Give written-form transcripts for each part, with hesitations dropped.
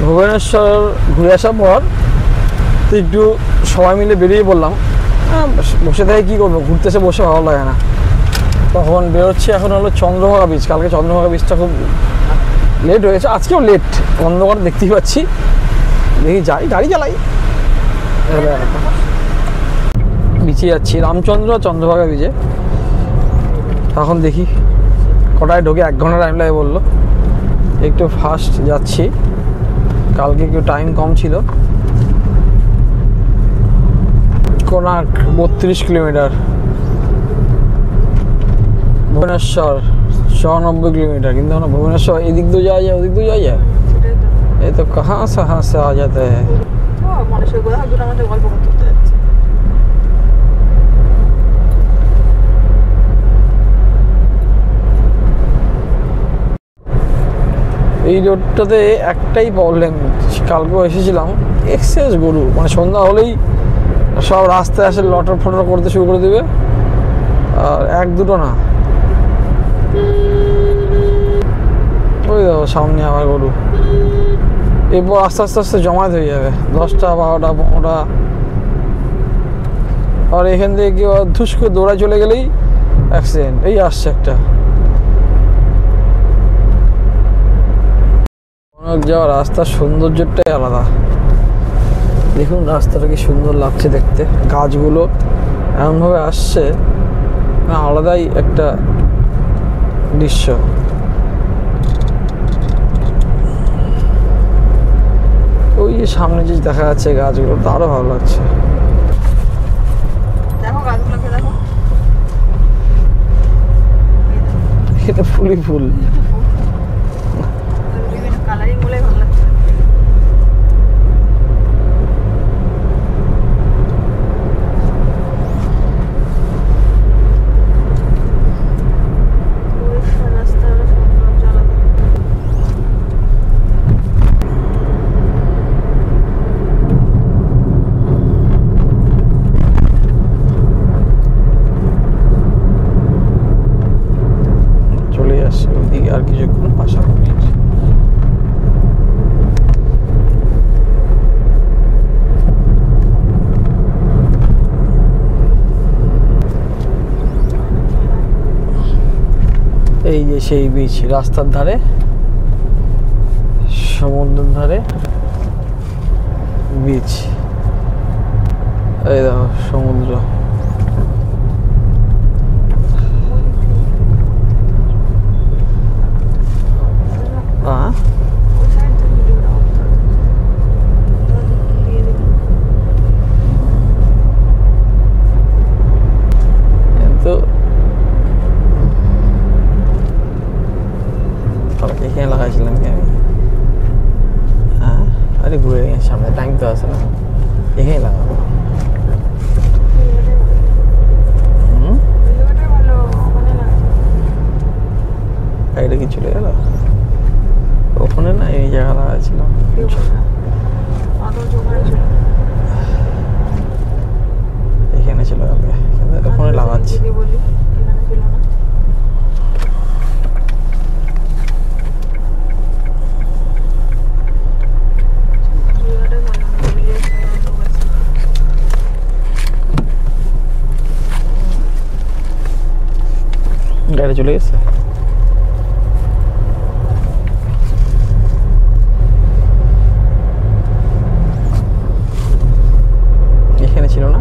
ভুবনেশ্বর ঘুরে আসার পর তো একটু সবাই মিলে বেরিয়ে পড়লাম। বসে থেকে কী করবো, ঘুরতে এসে বসে ভালো লাগে না, তখন বেরোচ্ছি। এখন হলো চন্দ্রভাগা বিচ। কালকে চন্দ্রভাগা বিচটা খুব লেট হয়েছে, আজকেও লেট, অন্ধকার দেখতেই পাচ্ছি। দেখি যাই, গাড়ি চালাই। বিচে যাচ্ছি, রামচন্দ্র চন্দ্রভাগা বিচে। এখন দেখি কটায় ঢোকে, 1 ঘন্টা টাইম লাগে বললো। একটু ফাস্ট যাচ্ছি, কালকে একটু টাইম কম ছিল। Konark 32 kilometre, Bhubaneswar 94 kilometre. কিন্তু আমরা ভুবনেশ্বর এদিক দিয়ে যাওয়া যায়, ওদিক দিয়ে যাওয়া যায়। এই তো কাহা সে আ যেতে হ্যাঁ। এই রোডটাতে একটাই প্রবলেম, কালকেও এসেছিলাম, এক্সেস গরু। মানে সন্ধ্যা হলেই সব রাস্তায় আসে লটর ফটর করতে শুরু করে দেবে। আর 1-2টো না, ওই দেখো সামনে আবার গরু। এরপর আস্তে আস্তে আস্তে জমায়েত হয়ে যাবে, 10টা 12টা 15টা। আর এখান থেকে কেউ ধুস করে দৌড়ায় চলে গেলেই অ্যাক্সিডেন্ট। এই আসছে একটা। অনেক যাওয়া রাস্তার সৌন্দর্যটাই আলাদা। দেখুন রাস্তাটা কি সুন্দর লাগছে দেখতে, গাছগুলো এমনভাবে আসছে, আলাদাই একটা দৃশ্য। ওই যে সামনে যে দেখা যাচ্ছে গাছগুলো, তো আরো ভালো লাগছে। এটা ফুলই ফুল। আর কিছুক্ষণ আশা করি। এই যে সেই বিচ, রাস্তার ধারে, সমুদ্রের ধারে বিচ। এই দেখো সমুদ্র। এখানে লাগাইছিলাম কি আমি? হ্যাঁ, আরে ঘুরে সামনে টাইম তো আছে না, এখানে লাগাবো। এটা কি চলে গেল ওখানে? না, এই জায়গা লাগাইছিলাম। এখানে চলে গেল, ওখানে লাগাচ্ছি। গাড়ি চলে গেছে। এখানে ছিল না,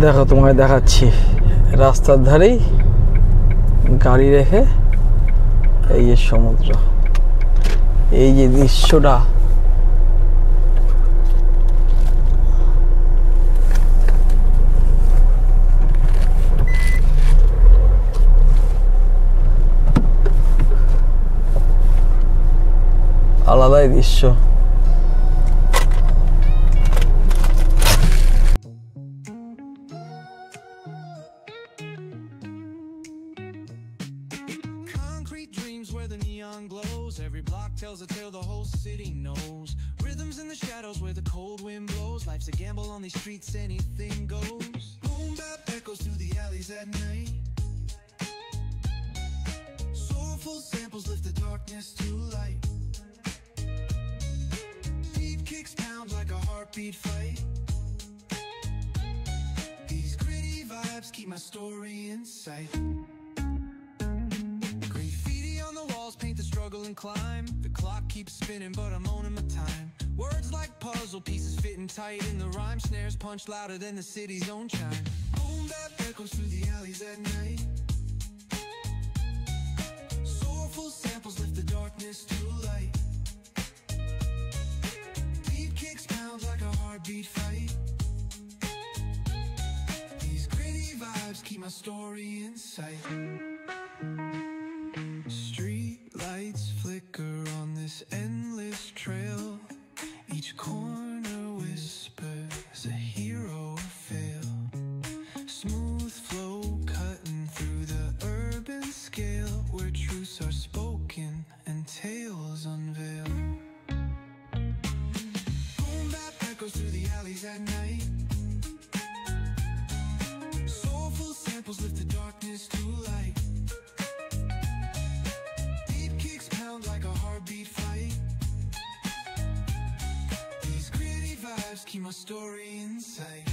দেখো তোমায় দেখাচ্ছি। রাস্তার ধারেই গাড়ি রেখে এই যে সমুদ্র, এই যে দৃশ্যটা, আলাদাই দৃশ্য। Every block tells a tale the whole city knows. Rhythms in the shadows where the cold wind blows. Life's a gamble on these streets, anything goes. Boom bap echoes through the alleys. alleys at night. Soulful samples lift the darkness to light. Beat kicks pounds like a heartbeat fight. These gritty vibes keep my story in sight. Graffiti on the walls paint the struggle and climb. The clock keeps spinning but I'm owning my time. Words like puzzle pieces fitting tight in the rhyme. Snares punch louder than the city's own chime. Boom bap echoes through the alleys at night. Soulful samples lift the darkness to light. Beat kicks pounds like a heartbeat fight. These gritty vibes keep my story in sight. Street lights flicker on this endless trail. Each corner whispers a hero fail. Smooth flow cutting through the urban scale, where truths are spoken and tales unveil. Boom bap echoes through the alleys at night. Soulful samples lift the darkness to light. Beat kicks pound like a heartbeat fight. These gritty vibes keep my story in sight.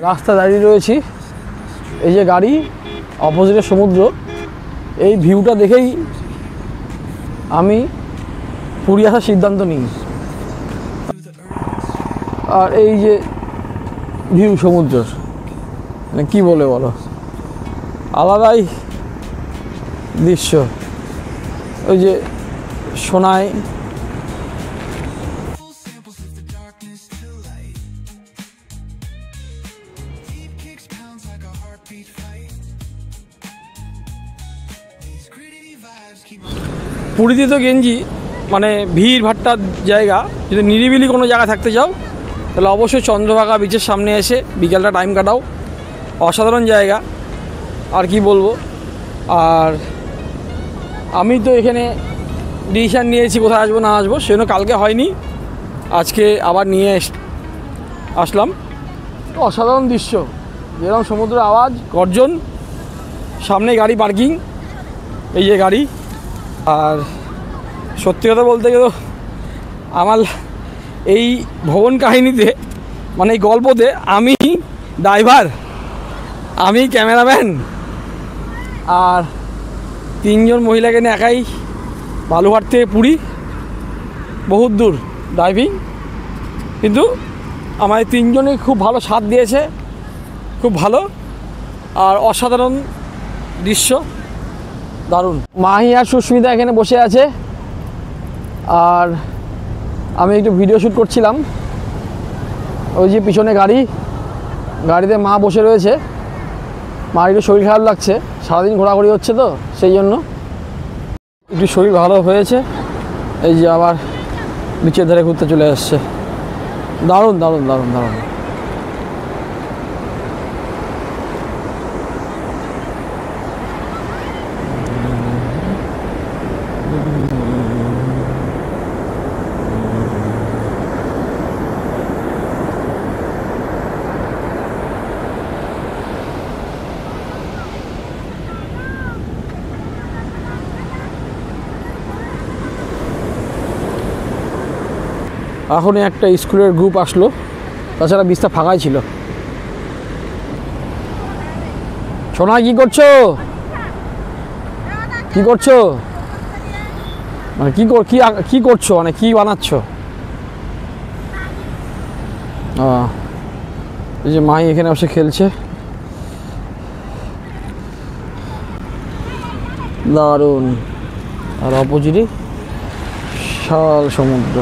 রাস্তা দাঁড়িয়ে রয়েছি, এই যে গাড়ি, অপোজিটে সমুদ্র। এই ভিউটা দেখেই আমি পুরী আসার সিদ্ধান্ত নিই। আর এই যে ভিউ সমুদ্রের, মানে কী বলে বলো, আলাদাই দৃশ্য। ওই যে সোনায় পুরীতে তো গেঞ্জি মানে ভিড় ভাট্টার জায়গা। যদি নিরিবিলি কোনো জায়গা থাকতে চাও তাহলে অবশ্যই চন্দ্রভাগা বিচের সামনে এসে বিকেলটা টাইম কাটাও। অসাধারণ জায়গা, আর কি বলবো। আর আমি তো এখানে ডিসিশান নিয়েছি কোথায় আসবো না আসবো, সেজন্য কালকে হয়নি, আজকে আবার নিয়ে আসলাম। অসাধারণ দৃশ্য, যেরকম সমুদ্রের আওয়াজ, গর্জন, সামনে গাড়ি পার্কিং, এই যে গাড়ি। আর সত্যি কথা বলতে গেলে আমার এই ভ্রমণ কাহিনীতে, মানে এই গল্পতে আমি ড্রাইভার, আমি ক্যামেরাম্যান, আর তিনজন মহিলাকে নিয়ে একাই বালুঘাট থেকে পুরী, বহুত দূর ড্রাইভিং। কিন্তু আমায় তিনজনে খুব ভালো সাথ দিয়েছে, খুব ভালো। আর অসাধারণ দৃশ্য, দারুণ। মাহি আর সুস্মিতা এখানে বসে আছে, আর আমি একটু ভিডিও শ্যুট করছিলাম। ওই যে পিছনে গাড়ি, গাড়িতে মা বসে রয়েছে। মার একটু শরীর খারাপ লাগছে, সারাদিন ঘোরাঘুরি হচ্ছে তো সেই জন্য একটু শরীর ভালো হয়েছে। এই যে আবার বিচের ধারে ঘুরতে চলে আসছে। দারুণ দারুণ দারুণ দারুণ। এখনই একটা স্কুলের গ্রুপ আসলো, তাছাড়া বিচটা ফাঁকাই ছিল। সোনা কি করছো, কি করছো, মানে কি করছো, মানে কি বানাচ্ছ? এই যে মাই এখানে বসে খেলছে, দারুণ। আর অপোজিটে বিশাল সমুদ্র।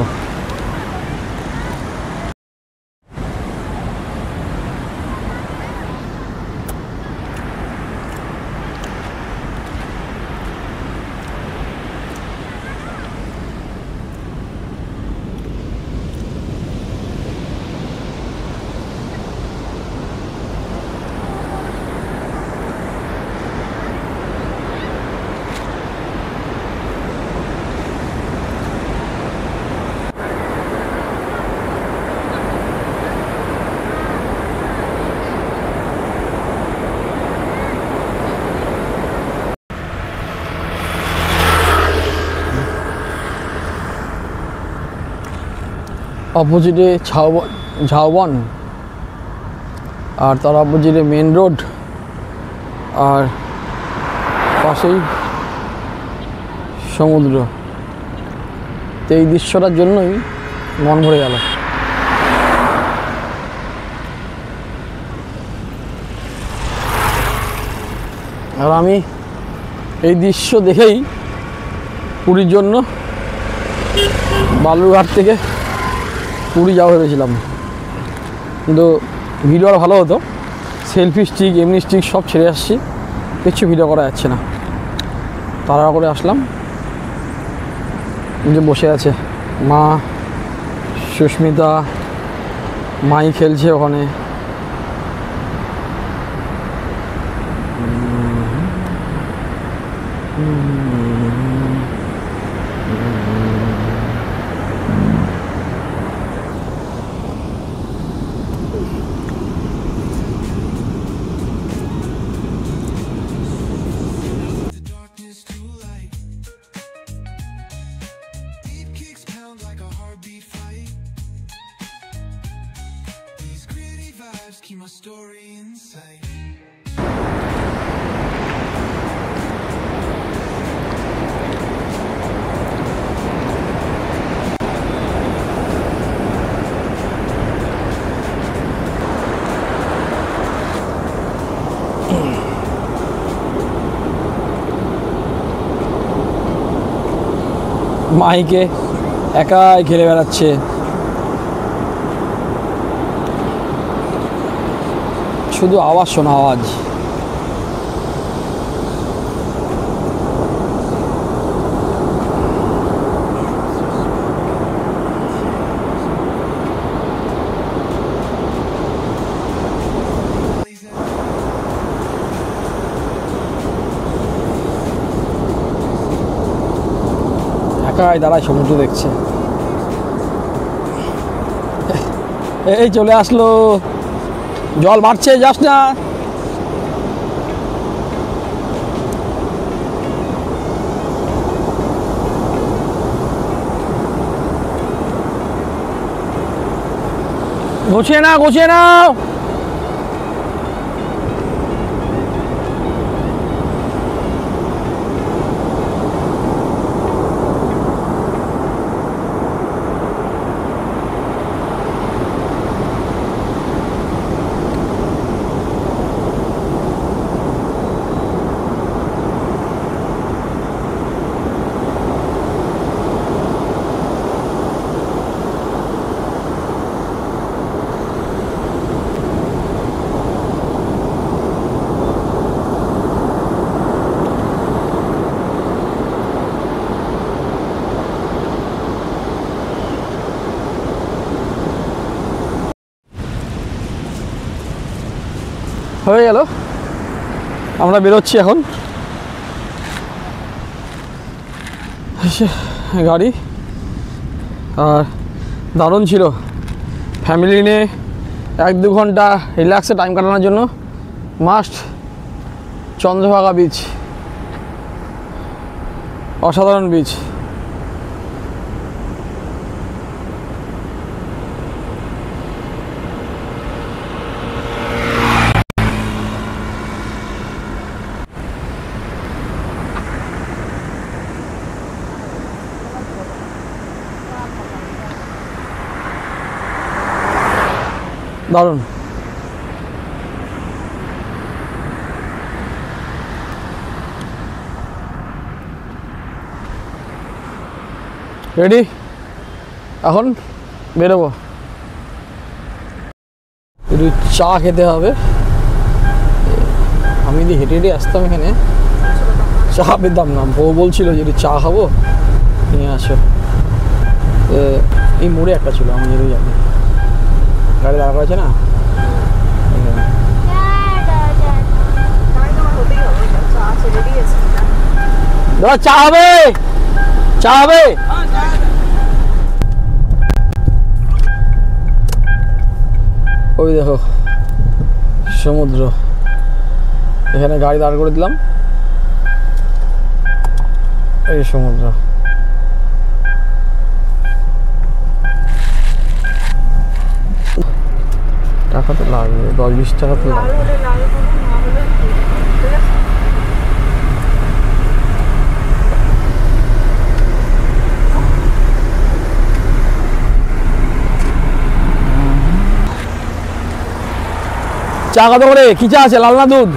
অপোজিটে ঝাউবন, আর তার অপোজিটে মেন রোড, আর পাশেই সমুদ্র। তো এই দৃশ্যটার জন্যই মন ভরে গেল। আর আমি এই দৃশ্য দেখেই পুরীর জন্য বালুরঘাট থেকে পুরী যাওয়া ভেবেছিলাম, কিন্তু ভিডিও আর ভালো হতো। সেলফি স্টিক, এমনি স্টিক সব ছেড়ে আসছি, কিছু ভিডিও করা যাচ্ছে না। তাড়াহুড়ো করে আসলাম। যে বসে আছে মা, সুস্মিতা, মাই খেলছে ওখানে। The darkness too light. Deep kicks pound like a heartbeat fight. These gritty vibes keep my story in sight. মাইকে একাই খেলে বেড়াচ্ছে। শুধু আওয়াজ শোনা, আওয়াজ। একাই দাঁড়ায় সমুদ্র দেখছে। এই চলে আসলো, জল বাড়ছে, যাস না। গুছিয়ে নাও, গুছিয়ে নাও। হয়ে গেল, আমরা বেরোচ্ছি এখন। গাড়ি আর দারুণ ছিল, ফ্যামিলি নিয়ে 1-2 ঘন্টা রিল্যাক্সে টাইম কাটানোর জন্য মাস্ট চন্দ্রভাগা বিচ। অসাধারণ বিচ। দারুণ। রেডি, এখন বেরোবো। একটু চা খেতে হবে। আমি যদি হেঁটে হেঁটে আসতাম এখানে, চা পেতাম না। বউ বলছিল যে একটু চা খাবো, নিয়ে আসো। এই মোড়ে একটা ছিল, আমি যেতে জানি। গাড়ি দাঁড়া করেছে না, দাদা চা হবে, চা হবে। ওই দেখো সমুদ্র, এখানে গাড়ি দাঁড় করে দিলাম, এই সমুদ্র। টাকা তো লাগবে, 10-20 টাকা তো লাগবে। চা কত করে? কি চা আছে, লাল না দুধ?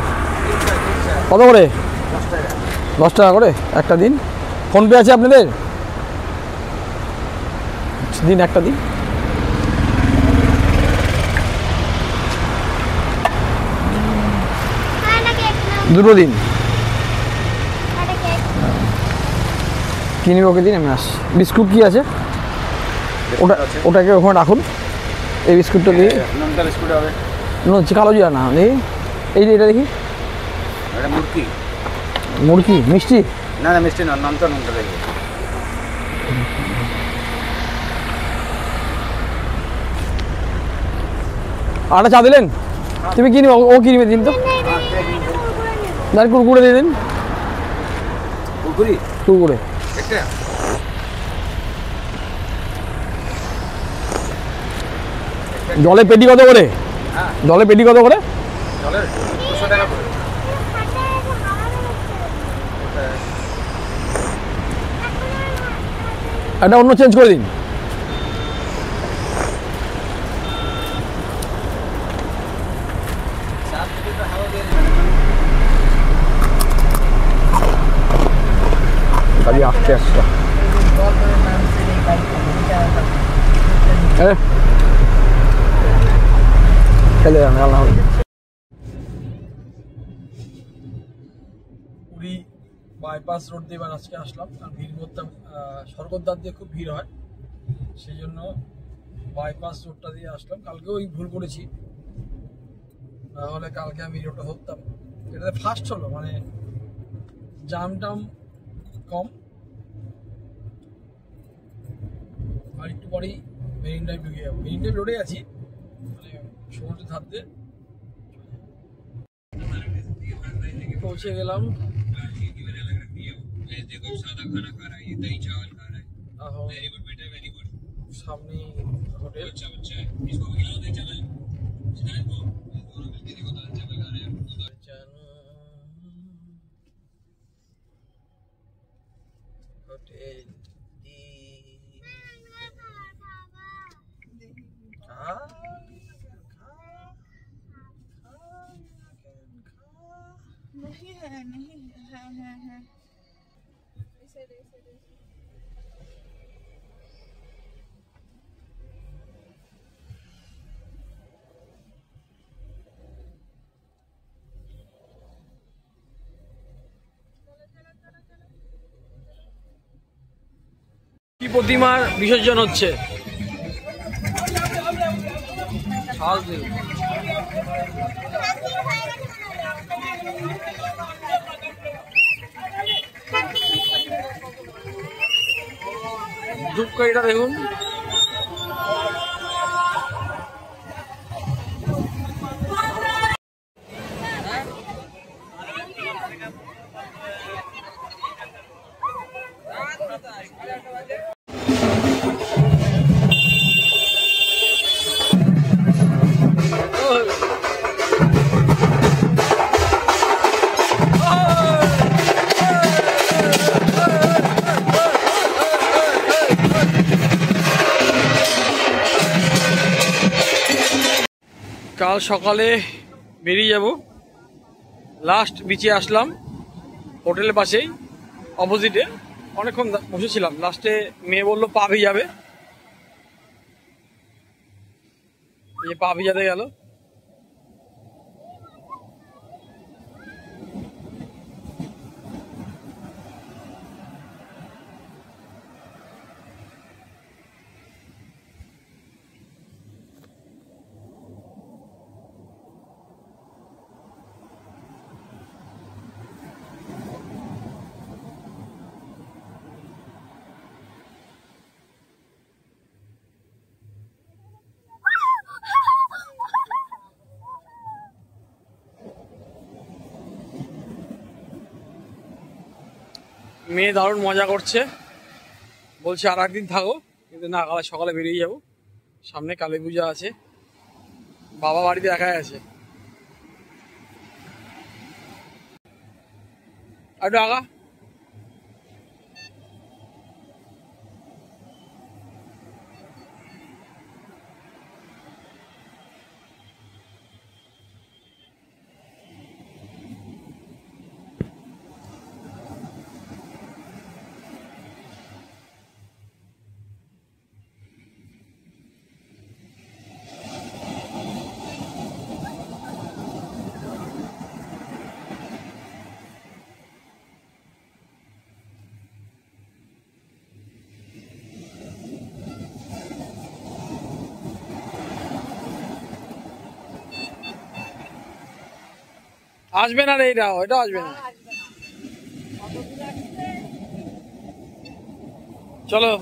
কত করে? 10 টাকা করে একটা দিন। ফোনপে আছে আপনাদের? দিন একটা দিন। দুটো দিন কিনবি, ওকে দিন, আমি আসছি। বিস্কুট কি আছে? ওটাকে ওখানে রাখুন। এই বিস্কুটটা দিয়ে বিস্কুট হবে কালো জিরা না, দেখি এটা দেখি। মুরগি মিষ্টি? না না মিষ্টি না, নামটা নুনটা দেখবে। আটা চা দিলেন? তুমি কিনবে, ও কিনবে দিন তো। কুরকুরে দিয়ে দিন, কুরকুরে। জলে পেটি কত করে? জলে পেটি কত করে? জলের 200 টাকা করে। এটা অন্য চেঞ্জ করে দিন। গাড়ি আসতে আসতে খেলে যান আল্লাহ। পুরী বাইপাস রোড দিয়ে এবার আজকে আসলাম, কারণ ভিড় করতাম, স্বর্গদ্বার দিয়ে খুব ভিড় হয়, সেই জন্য বাইপাস রোডটা দিয়ে আসলাম। কালকেও ওই ভুল করেছি, নাহলে কালকে আমি রোডটা ধরতাম। এটাতে ফাস্ট হলো, মানে জাম টাম কম। আর একটু পরেই মেরিন ড্রাইভ ঢুকে যাবো। মেরিন ড্রাইভ রোডে আছি, মানে সমুদ্রের ধার দিয়ে পৌঁছে গেলাম। সামনে হোটেল। হোটেল नहीं है, नहीं है। কি প্রতিমার বিসর্জন হচ্ছে? ধূপকাঠিটা দেখুন। কাল সকালে বেরিয়ে যাব। লাস্ট বিচে আসলাম হোটেলের পাশেই, অপোজিটে। অনেকক্ষণ বসেছিলাম, লাস্টে মেয়ে বললো পা ভিজাবে, এই যে পা ভিজাতে গেল। মেয়ে দারুণ মজা করছে, বলছে আর একদিন থাকো, কিন্তু না, কাল সকালে বেরিয়ে যাব। সামনে কালী পূজা আছে, বাবা বাড়িতে একাই আছে। একটু আগা। আসবে না রে, এটাও আসবে না। চলো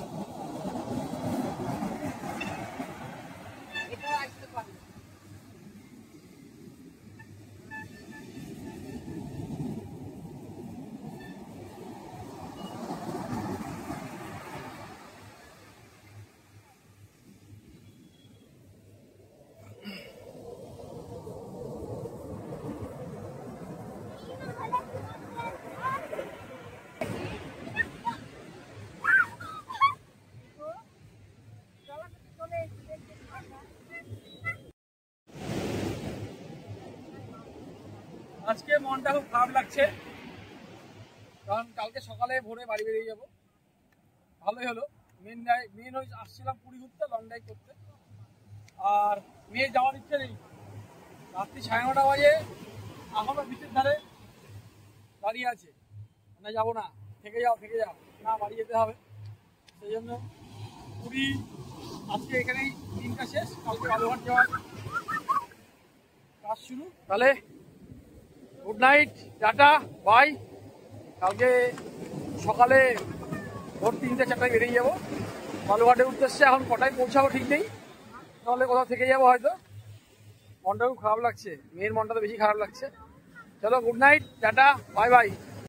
আজকে মনটা খুব খারাপ লাগছে, কারণ কালকে সকালে ভোরে বাড়ি বেরিয়ে যাবো। ভালোই হলো, মেন আসছিলাম পুরী ঘুরতে, লং ড্রাইভ করতে। আর মেয়ে যাওয়ার ইচ্ছে নেই। রাত্রি 9:30 বাজে এখনো বিচের ধারে দাঁড়িয়ে আছে, না যাবো না, থেকে যাও না, বাড়ি যেতে হবে। সেই জন্য পুরী আজকে এখানেই দিনটা শেষ, কালকে বালুঘাট যাওয়ার কাজ শুরু। তাহলে গুড নাইট, টাটা, বাই। কালকে সকালে ভোর 3-4টায় বেরিয়ে যাবো বালুঘাটের উদ্দেশ্যে। এখন কটায় পৌঁছাবো ঠিক নেই, তাহলে কোথাও থেকে যাবো হয়তো। মনটা খুব খারাপ লাগছে, মেয়ের মনটা তো বেশি খারাপ লাগছে। চলো good night, tata, bye bye.